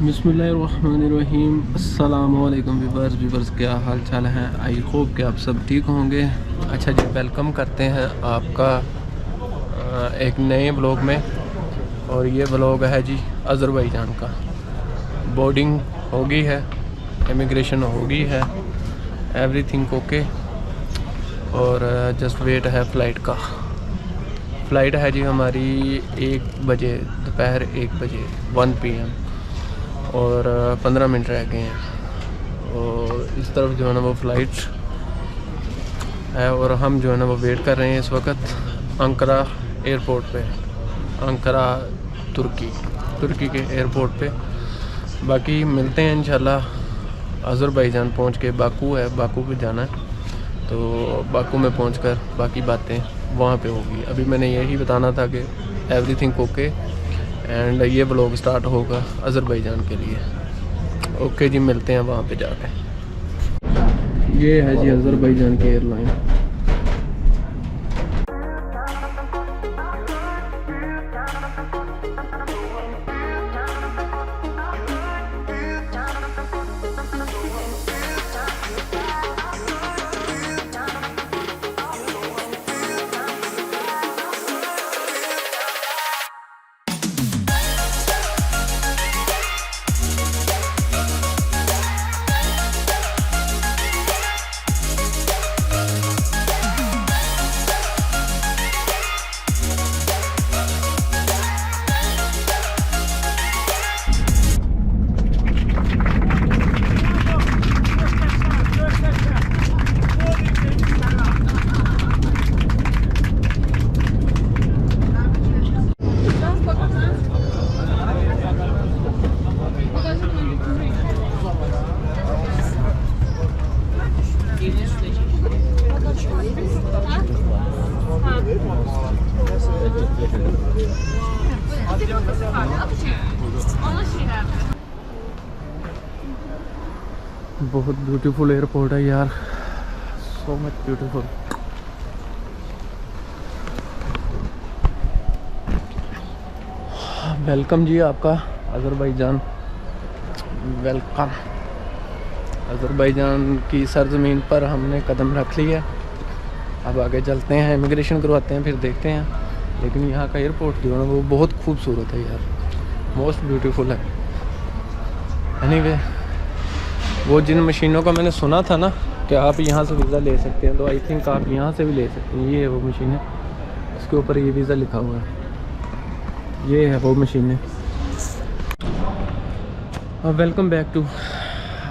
बिस्मिल्लाहिर्रहमानिर्रहीम। अस्सलामुअलैकुम व्यूवर्स, क्या हाल चाल हैं? आई होप कि आप सब ठीक होंगे। अच्छा जी, वेलकम करते हैं आपका एक नए ब्लॉग में। और ये ब्लॉग है जी अज़रबैजान का। बोर्डिंग हो गई है, इमिग्रेशन हो गई है, एवरीथिंग ओके। और जस्ट वेट है फ़्लाइट का। फ़्लाइट है जी हमारी 1 बजे, दोपहर 1 बजे 1 PM, और 15 मिनट रह गए हैं। और इस तरफ जो है ना वो फ़्लाइट है, और हम जो है ना वो वेट कर रहे हैं इस वक्त अंकारा एयरपोर्ट पे, अंकारा तुर्की के एयरपोर्ट पे। बाकी मिलते हैं इंशाल्लाह अज़रबैजान पहुंच के। बाकू है, बाकू पे जाना है, तो बाकू में पहुंचकर बाकी बातें वहाँ पे होगी। अभी मैंने यही बताना था कि एवरीथिंग ओके, एंड ये ब्लॉग स्टार्ट होगा अज़रबैजान के लिए। ओके जी, मिलते हैं वहाँ पे जाके। ये है जी अज़रबैजान की एयरलाइन। बहुत ब्यूटीफुल एयरपोर्ट है यार, सो मच ब्यूटीफुल। वेलकम जी आपका अज़रबैजान, वेलकम। अज़रबैजान की सरज़मीन पर हमने कदम रख लिया। अब आगे चलते हैं, इमिग्रेशन करवाते हैं, फिर देखते हैं। लेकिन यहाँ का एयरपोर्ट जो है ना वो बहुत खूबसूरत है यार, मोस्ट ब्यूटीफुल है। एनीवे, वो जिन मशीनों का मैंने सुना था ना कि आप यहाँ से वीज़ा ले सकते हैं, तो आई थिंक आप यहाँ से भी ले सकते हैं। ये है वो मशीन है, इसके ऊपर ये वीज़ा लिखा हुआ है। ये है वो मशीन है। Welcome back to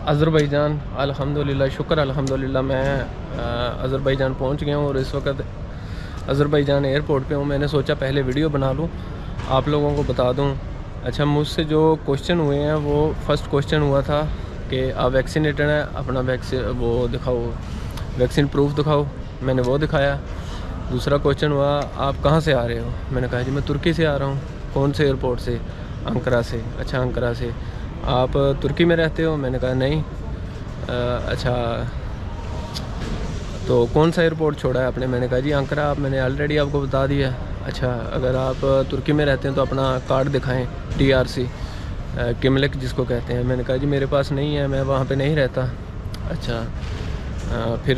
Azerbaijan. अल्हम्दुलिल्लाह, शुक्र अल्हम्दुलिल्लाह, मैं अज़रबैजान पहुँच गया हूँ और इस वक्त अज़रबैजान एयरपोर्ट पे हूँ। मैंने सोचा पहले वीडियो बना लूँ, आप लोगों को बता दूँ। अच्छा, मुझसे जो क्वेश्चन हुए हैं, वो फर्स्ट क्वेश्चन हुआ था कि आप वैक्सीनेटेड हैं, अपना वो दिखाओ, वैक्सीन प्रूफ दिखाओ। मैंने वो दिखाया। दूसरा क्वेश्चन हुआ आप कहाँ से आ रहे हो? मैंने कहा जी मैं तुर्की से आ रहा हूँ। कौन से एयरपोर्ट से? अंकारा से। अच्छा, अंकारा से। आप तुर्की में रहते हो? मैंने कहा नहीं। अच्छा, तो कौन सा एयरपोर्ट छोड़ा है आपने? मैंने कहा जी अंकारा। आप मैंने ऑलरेडी आपको बता दिया। अच्छा, अगर आप तुर्की में रहते हैं तो अपना कार्ड दिखाएं, TRC किमलिक जिसको कहते हैं। मैंने कहा जी मेरे पास नहीं है, मैं वहाँ पे नहीं रहता। अच्छा, फिर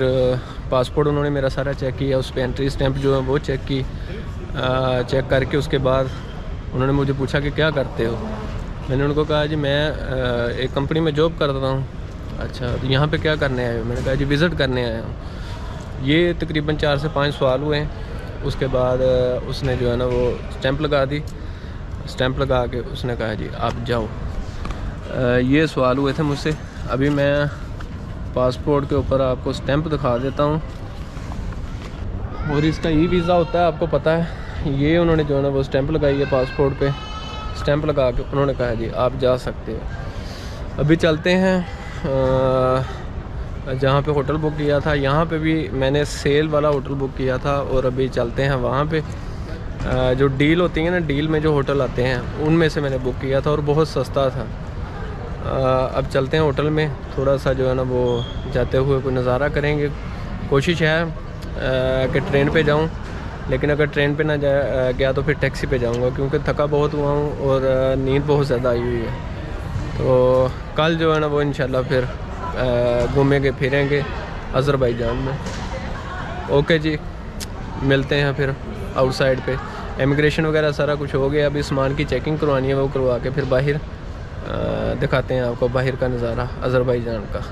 पासपोर्ट उन्होंने मेरा सारा चेक किया, उस पर एंट्री स्टैंप जो है वो चेक की। चेक करके उसके बाद उन्होंने मुझे पूछा कि क्या करते हो? मैंने उनको कहा जी मैं एक कंपनी में जॉब करता हूँ। अच्छा, तो यहाँ पे क्या करने आए हो? मैंने कहा जी विज़िट करने आया हूँ। ये तकरीबन 4 से 5 सवाल हुए हैं। उसके बाद उसने जो है ना वो स्टैंप लगा दी। स्टैंप लगा के उसने कहा जी आप जाओ। ये सवाल हुए थे मुझसे। अभी मैं पासपोर्ट के ऊपर आपको स्टैंप दिखा देता हूँ। और इसका ई वीज़ा होता है, आपको पता है। ये उन्होंने जो है ना वो स्टैंप लगाई है पासपोर्ट पे। स्टैंप लगा के उन्होंने कहा जी आप जा सकते हो। अभी चलते हैं जहाँ पे होटल बुक किया था। यहाँ पे भी मैंने सेल वाला होटल बुक किया था, और अभी चलते हैं वहाँ पे। जो डील होती है ना, डील में जो होटल आते हैं उनमें से मैंने बुक किया था और बहुत सस्ता था। अब चलते हैं होटल में, थोड़ा सा जो है ना वो जाते हुए कोई नज़ारा करेंगे। कोशिश है कि ट्रेन पे जाऊं, लेकिन अगर ट्रेन पे ना गया तो फिर टैक्सी पे जाऊंगा, क्योंकि थका बहुत हुआ हूँ और नींद बहुत ज़्यादा आई हुई है। तो कल जो है ना वो इंशाल्लाह फिर घूमेंगे फिरेंगे अज़रबैजान में। ओके जी, मिलते हैं फिर आउटसाइड पे। इमिग्रेशन वगैरह सारा कुछ हो गया, अभी सामान की चेकिंग करवानी है, वो करवा के फिर बाहर दिखाते हैं आपको बाहर का नज़ारा अज़रबैजान का।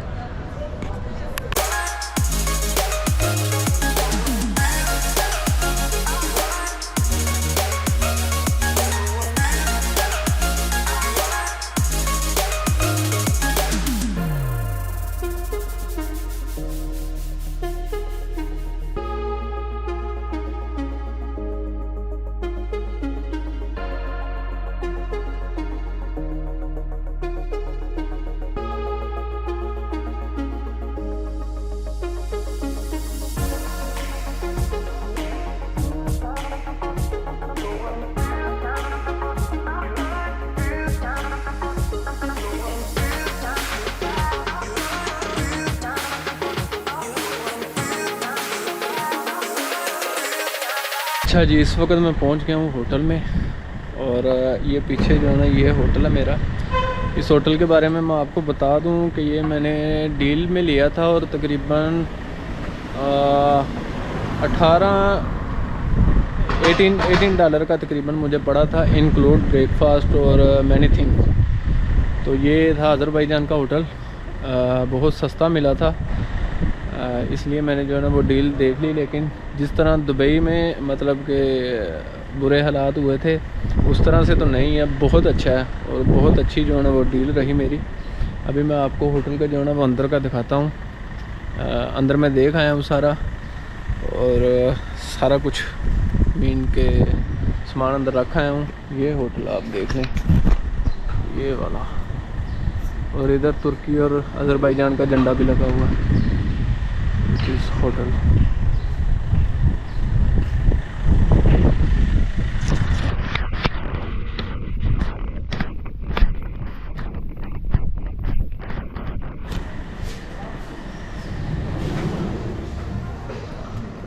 अच्छा जी, इस वक्त मैं पहुंच गया हूँ होटल में, और ये पीछे जो है ना ये होटल है मेरा। इस होटल के बारे में मैं आपको बता दूं कि ये मैंने डील में लिया था और तकरीबन 18 डॉलर का तकरीबन मुझे पड़ा था, इंक्लूड ब्रेकफास्ट और मैनी थिंग्स। तो ये था अज़रबैजान का होटल, बहुत सस्ता मिला था, इसलिए मैंने जो है ना वो डील देख ली। लेकिन जिस तरह दुबई में मतलब के बुरे हालात हुए थे उस तरह से तो नहीं है, बहुत अच्छा है और बहुत अच्छी जो है ना वो डील रही मेरी। अभी मैं आपको होटल का जो है ना वो अंदर का दिखाता हूँ। अंदर मैं देख आया हूँ सारा, और सारा कुछ मीन के सामान अंदर रखा आया हूँ। ये होटल आप देख लें, ये वाला, और इधर तुर्की और अज़रबैजान का झंडा भी लगा हुआ है इस होटल।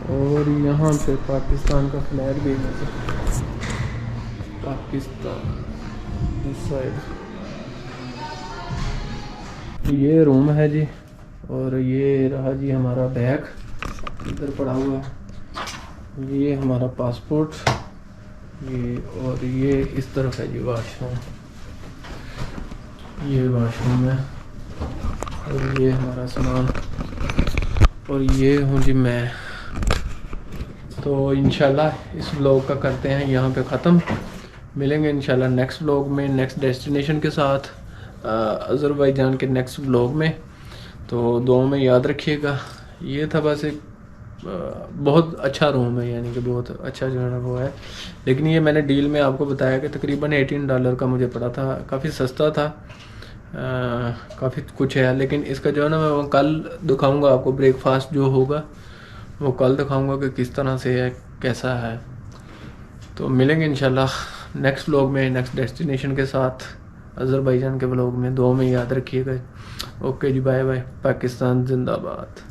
और यहाँ पे पाकिस्तान का फ्लैग भी है, पाकिस्तान दिस साइड। ये रूम है जी, और ये रहा जी हमारा बैग इधर पड़ा हुआ है, ये हमारा पासपोर्ट, ये, और ये इस तरफ है जी वाशरूम, ये वाशरूम है, और ये हमारा सामान, और ये हूँ जी मैं। तो इंशाल्लाह इस व्लॉग का करते हैं यहाँ पे ख़त्म। मिलेंगे इंशाल्लाह नेक्स्ट व्लॉग में, नेक्स्ट डेस्टिनेशन के साथ, अज़रबैजान के नेक्स्ट व्लॉग में। तो दुआ में याद रखिएगा। ये था बस एक बहुत अच्छा रूम है, यानी कि बहुत अच्छा जो है ना वो है। लेकिन ये मैंने डील में आपको बताया कि तकरीबन 18 डॉलर का मुझे पड़ा था, काफ़ी सस्ता था, काफ़ी कुछ है। लेकिन इसका जो है ना मैं वो कल दिखाऊंगा आपको, ब्रेकफास्ट जो होगा वो कल दिखाऊंगा कि किस तरह से है, कैसा है। तो मिलेंगे इंशाल्लाह नेक्स्ट व्लॉग में, नेक्स्ट डेस्टिनेशन के साथ, अज़रबैजान के व्लॉग में। दुआ में याद रखिएगा। ओके जी, बाय बाय। पाकिस्तान जिंदाबाद।